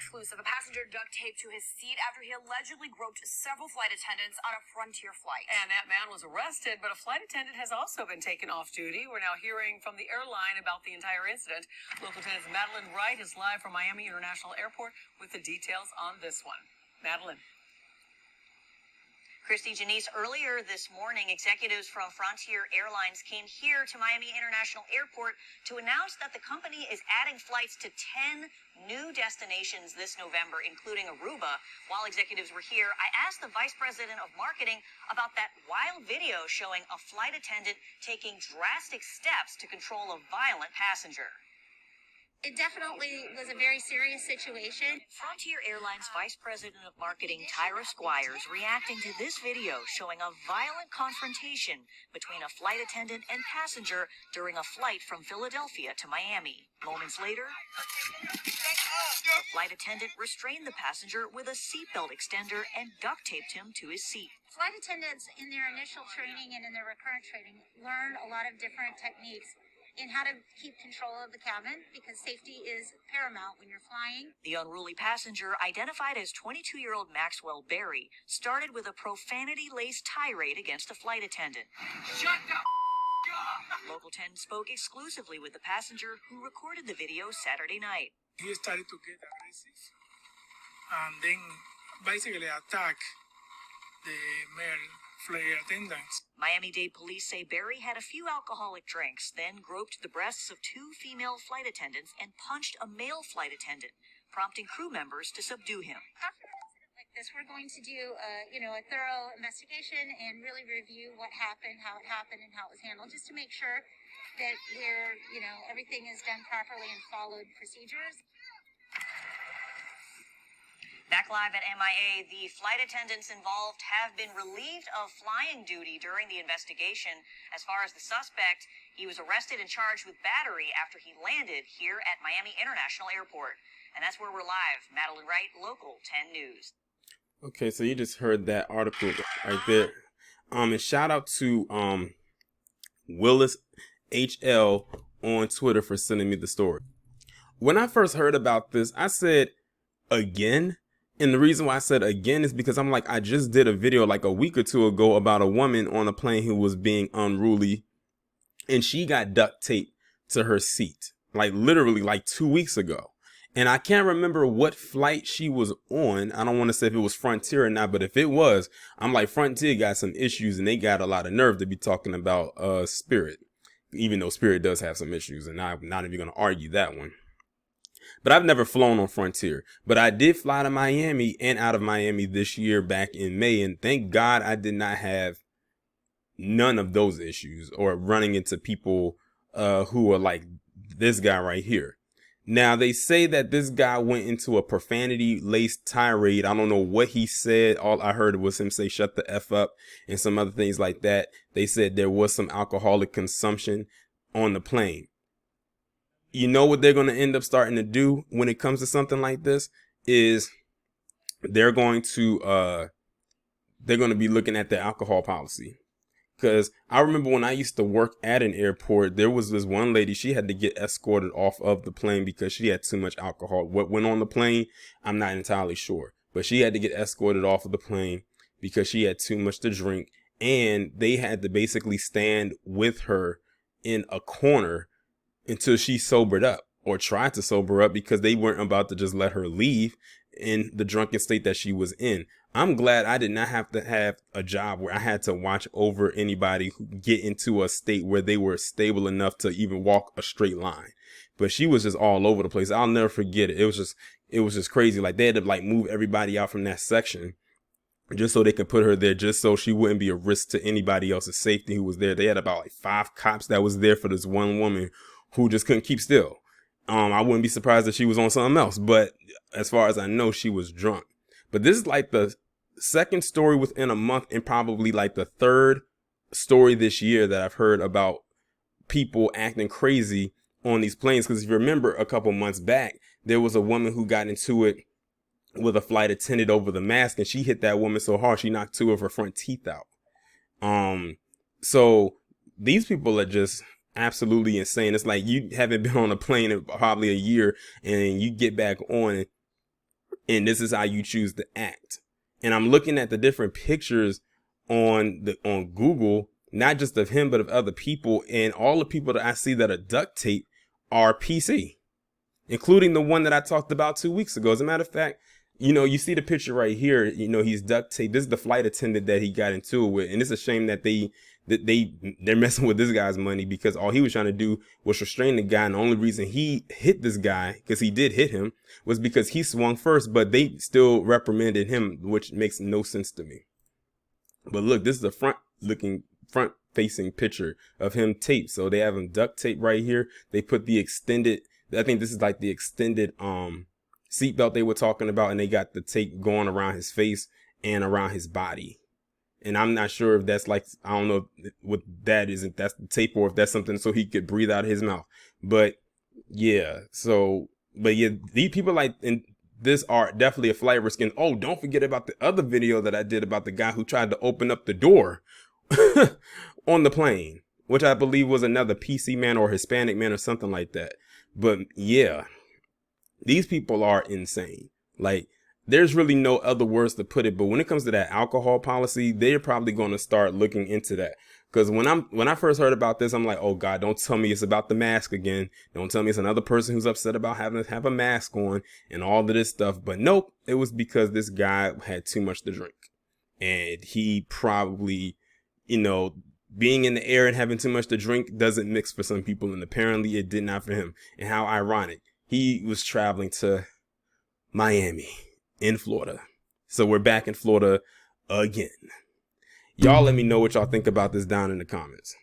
exclusive. A passenger duct taped to his seat after he allegedly groped several flight attendants on a Frontier flight. And that man was arrested, but a flight attendant has also been taken off duty. We're now hearing from the airline about the entire incident. Local 10's Madeline Wright is live from Miami International Airport with the details on this one. Madeline. Christy, Janice, earlier this morning, executives from Frontier Airlines came here to Miami International Airport to announce that the company is adding flights to 10 new destinations this November, including Aruba. While executives were here, I asked the vice president of marketing about that wild video showing a flight attendant taking drastic steps to control a violent passenger. It definitely was a very serious situation. Frontier Airlines Vice President of Marketing Tyra Squires reacting to this video showing a violent confrontation between a flight attendant and passenger during a flight from Philadelphia to Miami. Moments later, flight attendant restrained the passenger with a seatbelt extender and duct taped him to his seat. Flight attendants in their initial training and in their recurrent training learn a lot of different techniques in how to keep control of the cabin, because safety is paramount when you're flying. The unruly passenger, identified as 22-year-old Maxwell Berry, started with a profanity-laced tirade against the flight attendant. Shut up! Local 10 spoke exclusively with the passenger who recorded the video Saturday night. He started to get aggressive and then basically attack the male flight attendants. Miami-Dade police say Berry had a few alcoholic drinks, then groped the breasts of 2 female flight attendants and punched a male flight attendant, prompting crew members to subdue him. After an incident like this, we're going to do a thorough investigation and really review what happened, how it happened, and how it was handled, just to make sure that everything is done properly and followed procedures. Back live at MIA, the flight attendants involved have been relieved of flying duty during the investigation. As far as the suspect, he was arrested and charged with battery after he landed here at Miami International Airport. And that's where we're live. Madeline Wright, Local 10 News. Okay, so you just heard that article right there. And shout out to Willis HL on Twitter for sending me the story. When I first heard about this, I said, again? And the reason why I said again is because I'm like, I just did a video like a week or two ago about a woman on a plane who was being unruly, and she got duct taped to her seat, like literally like 2 weeks ago. And I can't remember what flight she was on. I don't want to say if it was Frontier or not, but if it was, I'm like, Frontier got some issues and they got a lot of nerve to be talking about Spirit, even though Spirit does have some issues, and I'm not even going to argue that one. But I've never flown on Frontier, but I did fly to Miami and out of Miami this year back in May. And thank God I did not have none of those issues or running into people who are like this guy right here. Now, they say that this guy went into a profanity-laced tirade. I don't know what he said. All I heard was him say, shut the F up, and some other things like that. They said there was some alcoholic consumption on the plane. You know what they're going to end up starting to do when it comes to something like this is they're going to be looking at the alcohol policy. Because I remember when I used to work at an airport, there was this one lady, she had to get escorted off of the plane because she had too much alcohol. What went on the plane, I'm not entirely sure. But she had to get escorted off of the plane because she had too much to drink. And they had to basically stand with her in a corner until she sobered up, or tried to sober up, because they weren't about to just let her leave in the drunken state that she was in. I'm glad I did not have to have a job where I had to watch over anybody who get into a state where they were stable enough to even walk a straight line. But she was just all over the place. I'll never forget it. It was just crazy. Like, they had to like move everybody out from that section just so they could put her there, just so she wouldn't be a risk to anybody else's safety who was there. They had about like 5 cops that was there for this one woman who just couldn't keep still. I wouldn't be surprised if she was on something else, but as far as I know, she was drunk. But this is like the second story within a month, and probably like the third story this year that I've heard about people acting crazy on these planes. Because if you remember, a couple months back, there was a woman who got into it with a flight attendant over the mask, and she hit that woman so hard she knocked 2 of her front teeth out. So these people are just absolutely insane. It's like you haven't been on a plane in probably a year, and you get back on and this is how you choose to act. And I'm looking at the different pictures on Google, not just of him, but of other people. And all the people that I see that are duct tape are PC, including the one that I talked about 2 weeks ago. As a matter of fact, you know, you see the picture right here, you know, he's duct taped. This is the flight attendant that he got into it with. And it's a shame that they're messing with this guy's money, because all he was trying to do was restrain the guy. And the only reason he hit this guy, because he did hit him, was because he swung first, but they still reprimanded him, which makes no sense to me. But look, this is a front facing picture of him taped. So they have him duct tape right here. They put the extended, I think this is like the extended seatbelt they were talking about, and they got the tape going around his face and around his body. And I'm not sure if that's like, I don't know what that is, if that's the tape or if that's something so he could breathe out of his mouth. But yeah, these people like in this are definitely a flight risk. And oh, don't forget about the other video that I did about the guy who tried to open up the door on the plane, which I believe was another PC man or Hispanic man or something like that. But yeah, these people are insane. Like, there's really no other words to put it. But when it comes to that alcohol policy, they're probably going to start looking into that. Because when I first heard about this, I'm like, oh God, don't tell me it's about the mask again. Don't tell me it's another person who's upset about having to have a mask on and all of this stuff. But nope, it was because this guy had too much to drink. And he probably, you know, being in the air and having too much to drink doesn't mix for some people. And apparently it did not for him. And how ironic. He was traveling to Miami in Florida. So we're back in Florida again. Y'all let me know what y'all think about this down in the comments.